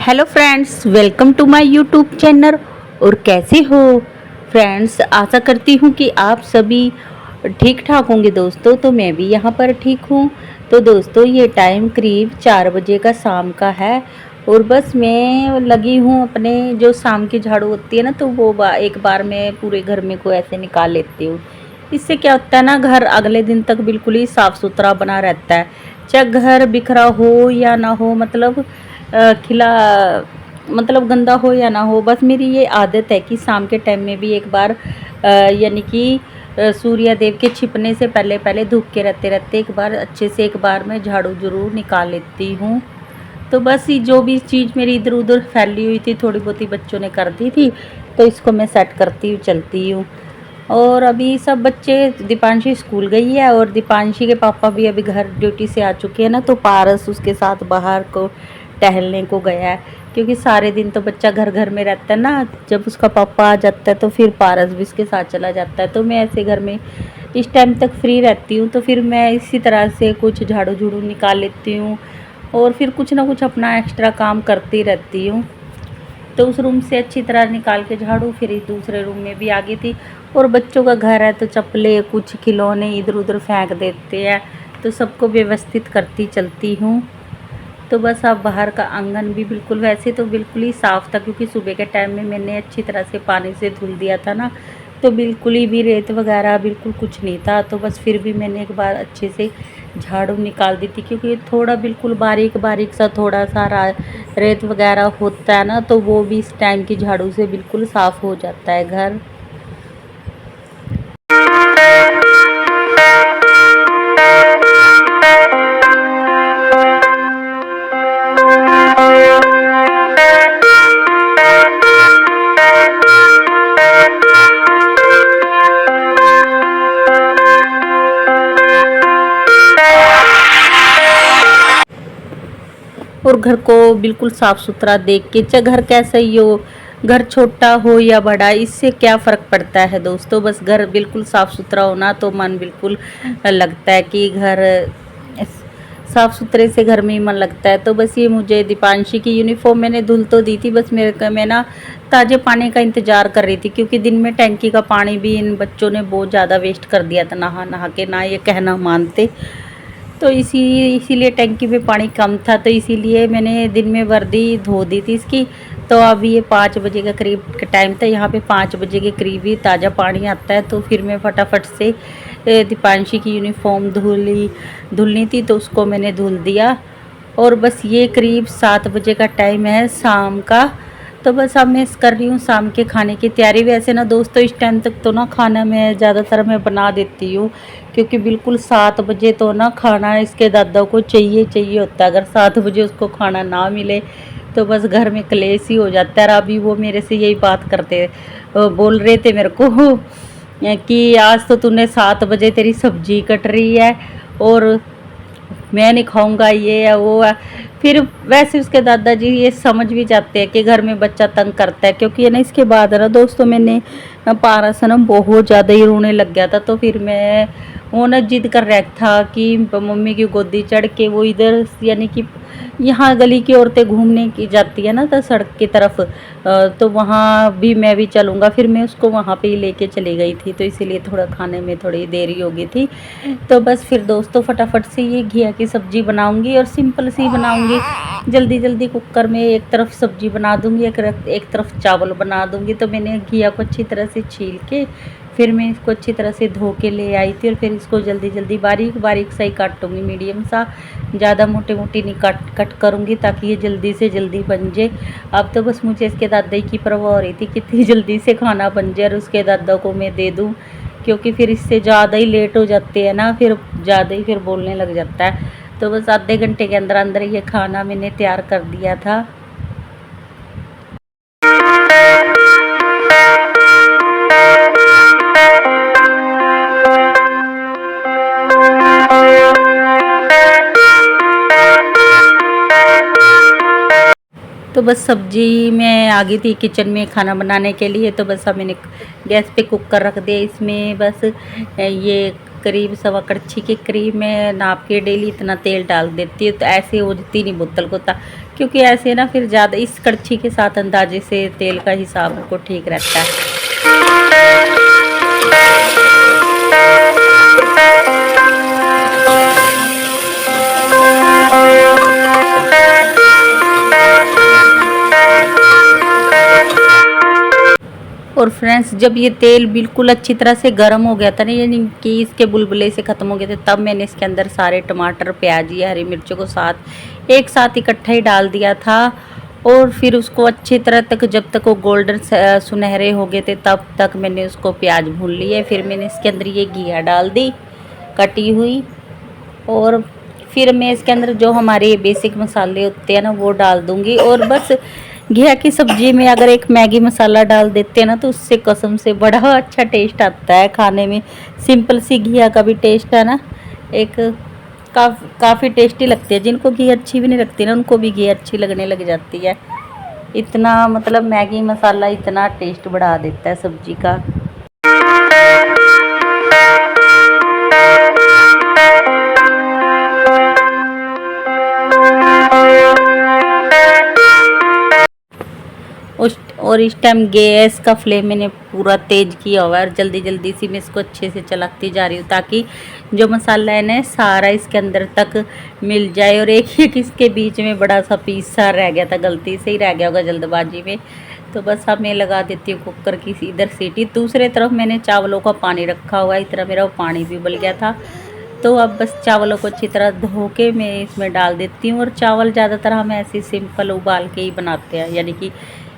Hello friends, welcome to my YouTube channel. और कैसे हो फ्रेंड्स? आशा करती हूँ कि आप सभी ठीक ठाक होंगे दोस्तों। तो मैं भी यहाँ पर ठीक हूँ। तो दोस्तों, ये टाइम करीब 4 बजे का शाम का है और बस मैं लगी हूँ अपने जो शाम की झाड़ू होती है ना, तो वो एक बार मैं पूरे घर में को ऐसे निकाल लेती हूँ। इससे क्या होता है ना, घर अगले दिन तक बिल्कुल ही साफ़ सुथरा बना रहता है। चाहे घर बिखरा हो या ना हो, मतलब खिला मतलब गंदा हो या ना हो, बस मेरी ये आदत है कि शाम के टाइम में भी एक बार यानी कि सूर्य देव के छिपने से पहले पहले धूप के रहते रहते एक बार अच्छे से एक बार मैं झाड़ू ज़रूर निकाल लेती हूँ। तो बस ये जो भी चीज़ मेरी इधर उधर फैली हुई थी, थोड़ी बहुत ही बच्चों ने कर दी थी, तो इसको मैं सेट करती हूँ, चलती हूँ। और अभी सब बच्चे, दीपांशी स्कूल गई है और दीपांशी के पापा भी अभी घर ड्यूटी से आ चुके हैं ना, तो पारस उसके साथ बाहर को टहलने को गया है। क्योंकि सारे दिन तो बच्चा घर घर में रहता है ना, जब उसका पापा आ जाता है तो फिर पारस भी उसके साथ चला जाता है। तो मैं ऐसे घर में इस टाइम तक फ्री रहती हूँ, तो फिर मैं इसी तरह से कुछ झाड़ू झूड़ू निकाल लेती हूँ और फिर कुछ ना कुछ अपना एक्स्ट्रा काम करती रहती हूँ। तो उस रूम से अच्छी तरह निकाल के झाड़ू, फिर इस दूसरे रूम में भी आ गई थी। और बच्चों का घर है तो चप्पलें कुछ खिलौने इधर उधर फेंक देते हैं, तो सबको व्यवस्थित करती चलती हूँ। तो बस अब बाहर का आंगन भी बिल्कुल वैसे तो बिल्कुल ही साफ़ था, क्योंकि सुबह के टाइम में मैंने अच्छी तरह से पानी से धुल दिया था ना, तो बिल्कुल ही भी रेत वगैरह बिल्कुल कुछ नहीं था। तो बस फिर भी मैंने एक बार अच्छे से झाड़ू निकाल दी थी, क्योंकि थोड़ा बिल्कुल बारीक बारीक सा थोड़ा सा रेत वगैरह होता है ना, तो वो भी इस टाइम की झाड़ू से बिल्कुल साफ़ हो जाता है घर। और घर को बिल्कुल साफ़ सुथरा देख के, चाहे घर कैसा ही हो, घर छोटा हो या बड़ा, इससे क्या फ़र्क पड़ता है दोस्तों। बस घर बिल्कुल साफ़ सुथरा होना तो मन बिल्कुल लगता है कि घर साफ़ सुथरे से घर में ही मन लगता है। तो बस ये मुझे दीपांशी की यूनिफॉर्म मैंने धुल तो दी थी, बस मैं ना ताज़े पानी का इंतज़ार कर रही थी, क्योंकि दिन में टैंकी का पानी भी इन बच्चों ने बहुत ज़्यादा वेस्ट कर दिया था, नहा नहा के ना ये कहना मानते। तो इसीलिए टैंकी में पानी कम था, तो इसीलिए मैंने दिन में वर्दी धो दी थी इसकी। तो अभी ये 5 बजे का करीब का टाइम था, यहाँ पे 5 बजे के करीब ही ताज़ा पानी आता है। तो फिर मैं फटाफट से दीपांशी की यूनिफॉर्म धुलनी थी, तो उसको मैंने धुल दिया। और बस ये करीब 7 बजे का टाइम है शाम का। तो बस अब मैं कर रही हूँ शाम के खाने की तैयारी। वैसे ना दोस्तों, इस टाइम तक तो ना खाना मैं ज़्यादातर मैं बना देती हूँ, क्योंकि बिल्कुल 7 बजे तो ना खाना इसके दादा को चाहिए चाहिए होता है। अगर 7 बजे उसको खाना ना मिले तो बस घर में कलेश ही हो जाता है। और अभी वो मेरे से यही बात करते बोल रहे थे मेरे को कि आज तो तूने 7 बजे तेरी सब्जी कट रही है और मैं नहीं खाऊंगा, ये है वो है। फिर वैसे उसके दादाजी ये समझ भी जाते हैं कि घर में बच्चा तंग करता है, क्योंकि है ना इसके बाद है ना दोस्तों, मैंने पारस है ना बहुत ज़्यादा ही रोने लग गया था। तो फिर मैं वो ना जिद कर रहा था कि मम्मी की गोदी चढ़ के वो इधर, यानी कि यहाँ गली की औरतें घूमने की जाती है ना तो सड़क की तरफ, तो वहाँ भी मैं भी चलूँगा। फिर मैं उसको वहाँ पे ही लेके चली गई थी, तो इसीलिए थोड़ा खाने में थोड़ी देरी हो गई थी। तो बस फिर दोस्तों फटाफट से ये घिया की सब्ज़ी बनाऊँगी और सिंपल सी बनाऊँगी। जल्दी जल्दी कुकर में एक तरफ सब्ज़ी बना दूँगी, एक तरफ चावल बना दूँगी। तो मैंने घिया को अच्छी तरह से छील के फिर मैं इसको अच्छी तरह से धो के ले आई थी, और फिर इसको जल्दी जल्दी बारीक बारीक सा ही काटूँगी, मीडियम सा, ज़्यादा मोटे मोटी नहीं कट करूँगी, ताकि ये जल्दी से जल्दी बन जाए। अब तो बस मुझे इसके दादा की परवाह हो रही थी कितनी जल्दी से खाना बन जाए और उसके दादा को मैं दे दूँ, क्योंकि फिर इससे ज़्यादा ही लेट हो जाते हैं ना, फिर ज़्यादा ही फिर बोलने लग जाता है। तो बस आधे घंटे के अंदर अंदर ये खाना मैंने तैयार कर दिया था। तो बस सब्जी में आ गई थी किचन में खाना बनाने के लिए। तो बस अब मैंने गैस पे कुकर रख दिया। इसमें बस ये करीब 1.25 कड़छी के करीब मैं नाप के डेली इतना तेल डाल देती हूँ, तो ऐसे हो जाती नहीं बोतल को था, क्योंकि ऐसे ना फिर ज़्यादा इस कड़छी के साथ अंदाजे से तेल का हिसाब को ठीक रहता है। और फ्रेंड्स, जब ये तेल बिल्कुल अच्छी तरह से गर्म हो गया था ना, यानी कि इसके बुलबुले से ख़त्म हो गए थे, तब मैंने इसके अंदर सारे टमाटर, प्याज या हरी मिर्चों को एक साथ इकट्ठा ही डाल दिया था। और फिर उसको अच्छी तरह तक, जब तक वो गोल्डन सुनहरे हो गए थे, तब तक मैंने उसको प्याज भून लिए। फिर मैंने इसके अंदर ये घिया डाल दी कटी हुई, और फिर मैं इसके अंदर जो हमारे बेसिक मसाले होते हैं ना वो डाल दूँगी। और बस घिया की सब्ज़ी में अगर एक मैगी मसाला डाल देते हैं ना, तो उससे कसम से बड़ा अच्छा टेस्ट आता है खाने में। सिंपल सी घिया का भी टेस्ट है ना, एक काफ़ी टेस्टी लगती है। जिनको घी अच्छी भी नहीं लगती ना, उनको भी घी अच्छी लगने लग जाती है। इतना मतलब मैगी मसाला इतना टेस्ट बढ़ा देता है सब्ज़ी का। और इस टाइम गैस का फ्लेम मैंने पूरा तेज़ किया हुआ है, और जल्दी जल्दी सी मैं इसको अच्छे से चलाती जा रही हूँ, ताकि जो मसाला है ना सारा इसके अंदर तक मिल जाए। और एक इसके बीच में बड़ा सा पीस सा रह गया था, गलती से ही रह गया होगा जल्दबाजी में। तो बस अब मैं लगा देती हूँ कुकर की इधर सीटी। दूसरे तरफ मैंने चावलों का पानी रखा हुआ है, इस तरह मेरा वो पानी भी उबल गया था। तो अब बस चावलों को अच्छी तरह धो के मैं इसमें डाल देती हूँ। और चावल ज़्यादातर हम ऐसे सिंपल उबाल के ही बनाते हैं, यानी कि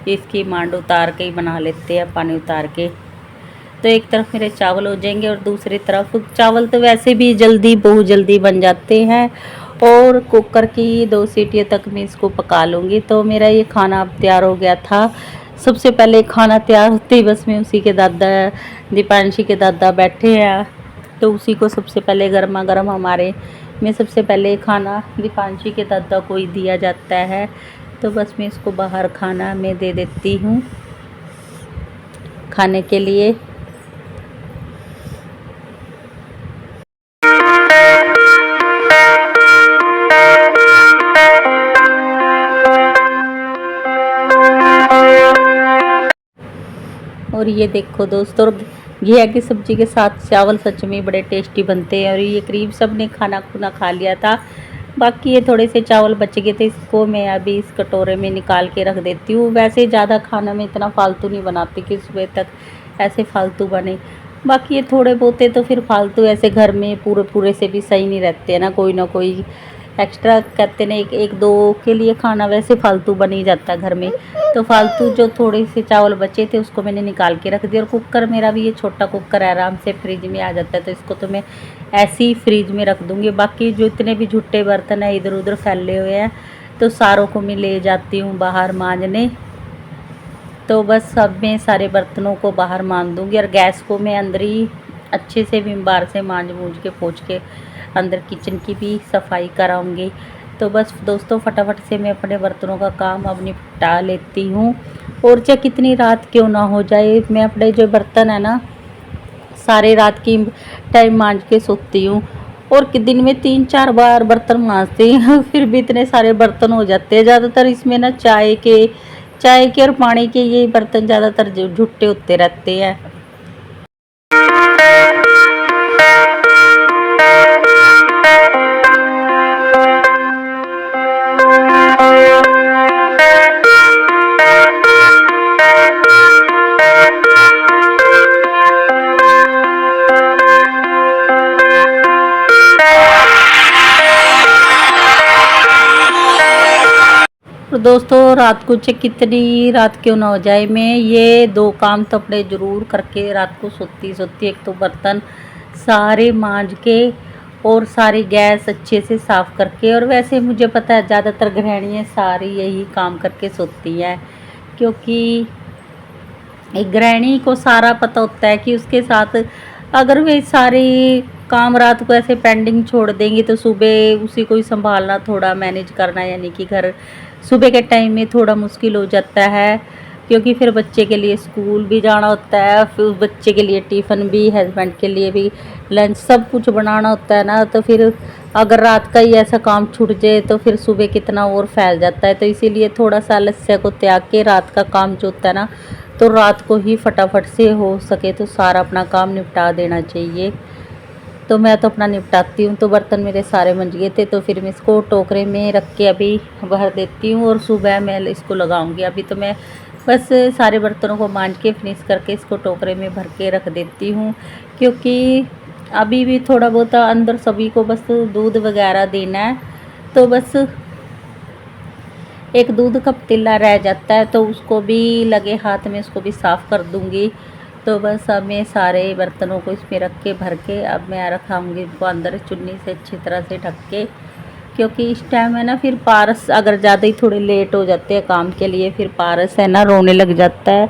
इसकी मांड उतार के ही बना लेते हैं, पानी उतार के। तो एक तरफ मेरे चावल हो जाएंगे, और दूसरी तरफ चावल तो वैसे भी बहुत जल्दी बन जाते हैं। और कुकर की 2 सीटियों तक मैं इसको पका लूँगी। तो मेरा ये खाना अब तैयार हो गया था। सबसे पहले खाना तैयार होते ही बस में उसी के दादा, दीपांशी के दादा बैठे हैं, तो उसी को सबसे पहले गर्मा गर्म हमारे में सबसे पहले खाना दीपांशी के दादा को ही दिया जाता है। तो बस मैं इसको बाहर खाना में दे देती हूँ खाने के लिए। और ये देखो दोस्तों, घिया की सब्ज़ी के साथ चावल सच में बड़े टेस्टी बनते हैं। और ये करीब सब ने खाना खुना खा लिया था, बाकी ये थोड़े से चावल बच गए थे, इसको मैं अभी इस कटोरे में निकाल के रख देती हूँ। वैसे ज़्यादा खाना में इतना फालतू नहीं बनाती कि सुबह तक ऐसे फालतू बने। बाकी ये थोड़े बहुते तो फिर फालतू ऐसे घर में पूरे पूरे से भी सही नहीं रहते हैं ना कोई एक्स्ट्रा कहते हैं एक दो के लिए खाना वैसे फालतू बन ही जाता है घर में। तो फालतू जो थोड़े से चावल बचे थे उसको मैंने निकाल के रख दिया। और कुकर मेरा भी ये छोटा कुकर आराम से फ्रिज में आ जाता है, तो इसको तो मैं ऐसे ही फ्रिज में रख दूँगी। बाकी जो इतने भी झूठे बर्तन हैं इधर उधर फैले हुए हैं, तो सारों को मैं ले जाती हूँ बाहर मांजने। तो बस अब मैं सारे बर्तनों को बाहर मान दूँगी, और गैस को मैं अंदर ही अच्छे से विम बार से मांज मूंज के पोंछ के अंदर किचन की भी सफाई कराऊंगी। तो बस दोस्तों फटाफट से मैं अपने बर्तनों का काम अब निपटा लेती हूँ। और चाहे कितनी रात क्यों ना हो जाए, मैं अपने जो बर्तन है ना सारे रात की टाइम मांज के सोती हूँ। और दिन में 3-4 बार बर्तन मांजती हूँ फिर भी इतने सारे बर्तन हो जाते हैं। ज़्यादातर इसमें ना चाय के और पानी के ये बर्तन ज़्यादातर झुट्टे होते रहते हैं। तो दोस्तों रात को चाहे कितनी रात क्यों ना हो जाए, मैं ये 2 काम तो अपने ज़रूर करके रात को सोती एक तो बर्तन सारे मांज के और सारी गैस अच्छे से साफ़ करके। और वैसे मुझे पता है ज़्यादातर गृहिणियाँ सारी यही काम करके सोती हैं, क्योंकि एक गृहिणी को सारा पता होता है कि उसके साथ अगर वे सारे काम रात को ऐसे पेंडिंग छोड़ देंगी तो सुबह उसी को ही संभालना, थोड़ा मैनेज करना, यानी कि घर सुबह के टाइम में थोड़ा मुश्किल हो जाता है। क्योंकि फिर बच्चे के लिए स्कूल भी जाना होता है, फिर उस बच्चे के लिए टिफ़िन भी, हस्बैंड के लिए भी लंच, सब कुछ बनाना होता है ना। तो फिर अगर रात का ही ऐसा काम छूट जाए तो फिर सुबह कितना और फैल जाता है। तो इसीलिए थोड़ा सा आलस्य को त्याग के रात का काम जो होता है ना, तो रात को ही फटाफट से हो सके तो सारा अपना काम निपटा देना चाहिए। तो मैं तो अपना निपटाती हूँ। तो बर्तन मेरे सारे मंज गए थे, तो फिर मैं इसको टोकरे में रख के अभी भर देती हूँ और सुबह मैं इसको लगाऊंगी। अभी तो मैं बस सारे बर्तनों को मांज के फिनिश करके इसको टोकरे में भर के रख देती हूँ, क्योंकि अभी भी थोड़ा बहुत अंदर सभी को बस दूध वगैरह देना है। तो बस एक दूध का पतीला रह जाता है, तो उसको भी लगे हाथ में उसको भी साफ़ कर दूँगी। तो बस अब मैं सारे बर्तनों को इसमें रख के भर के अब मैं रखाऊँगी इनको अंदर चुन्नी से अच्छी तरह से ढक के, क्योंकि इस टाइम है ना फिर पारस अगर ज़्यादा ही थोड़े लेट हो जाते हैं काम के लिए, फिर पारस है ना रोने लग जाता है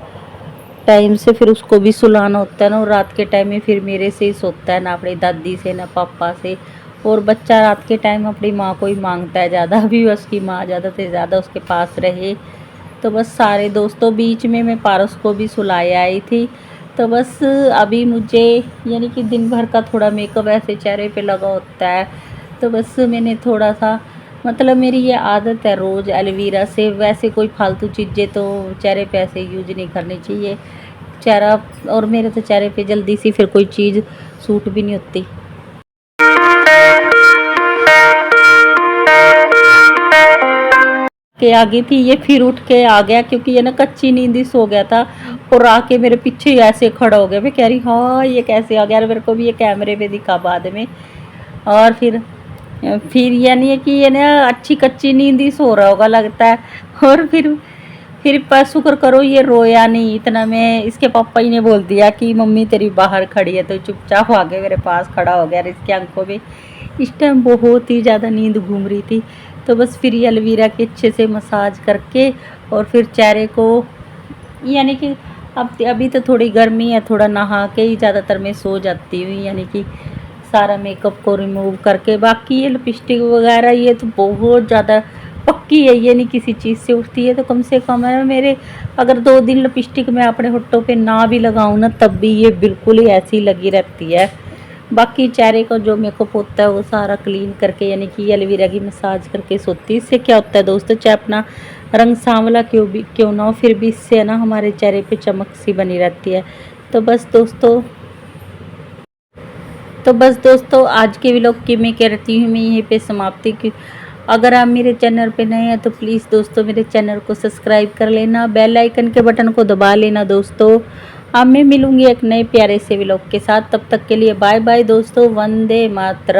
टाइम से, फिर उसको भी सुलाना होता है ना। और रात के टाइम में फिर मेरे से ही सोता है, ना अपनी दादी से ना पापा से। और बच्चा रात के टाइम अपनी माँ को ही मांगता है ज़्यादा, भी उसकी माँ ज़्यादा से ज़्यादा उसके पास रहे। तो बस सारे दोस्तों बीच में मैं पारस को भी सुलाए आई थी। तो बस अभी मुझे यानी कि दिन भर का थोड़ा मेकअप ऐसे चेहरे पे लगा होता है, तो बस मैंने थोड़ा सा मतलब मेरी ये आदत है रोज़ एलोवेरा से, वैसे कोई फालतू चीज़ें तो चेहरे पे ऐसे यूज नहीं करनी चाहिए चेहरा। और मेरे तो चेहरे पे जल्दी सी फिर कोई चीज़ सूट भी नहीं होती। के आगे थी ये फिर उठ के आ गया, क्योंकि ये ना कच्ची नींद ही सो गया था और आके मेरे पीछे ही ऐसे खड़ा हो गया। मैं कह रही हाँ ये कैसे आ गया, मेरे को भी ये कैमरे पे दिखा बाद में। और फिर यानी है कि ये ना अच्छी कच्ची नींद ही सो रहा होगा लगता है। और फिर पर शुक्र करो ये रोया नहीं इतना। मैं इसके पापा ही ने बोल दिया कि मम्मी तेरी बाहर खड़ी है, तो चुपचाप आके मेरे पास खड़ा हो गया। और इसकी आंखों में इस टाइम बहुत ही ज़्यादा नींद घूम रही थी। तो बस फिर ये एलोवेरा के अच्छे से मसाज करके और फिर चेहरे को यानी कि अब अभी तो थोड़ी गर्मी है, थोड़ा नहा के ही ज़्यादातर मैं सो जाती हूँ, यानी कि सारा मेकअप को रिमूव करके। बाकी ये लिपस्टिक वगैरह ये तो बहुत ज़्यादा पक्की है, ये नहीं किसी चीज़ से उठती है। तो कम से कम है मेरे अगर 2 दिन लिपस्टिक मैं अपने होठों पे ना भी लगाऊँ ना, तब भी ये बिल्कुल ही ऐसी लगी रहती है। बाकी चेहरे का जो मेकअप होता है वो सारा क्लीन करके यानी कि एलोवेरा की मसाज करके सोती। इससे क्या होता है दोस्तों, चाहे अपना रंग सांवला क्यों ना हो, फिर भी इससे है ना हमारे चेहरे पे चमक सी बनी रहती है। तो बस दोस्तों आज के व्लॉग की मैं कहती हूँ मैं यहीं पे समाप्ति की। अगर आप मेरे चैनल पे नए हैं तो प्लीज़ दोस्तों मेरे चैनल को सब्सक्राइब कर लेना, बेल आइकन के बटन को दबा लेना दोस्तों। अब मैं मिलूंगी एक नए प्यारे से व्लॉग के साथ, तब तक के लिए बाय बाय दोस्तों, वंदे मातरम।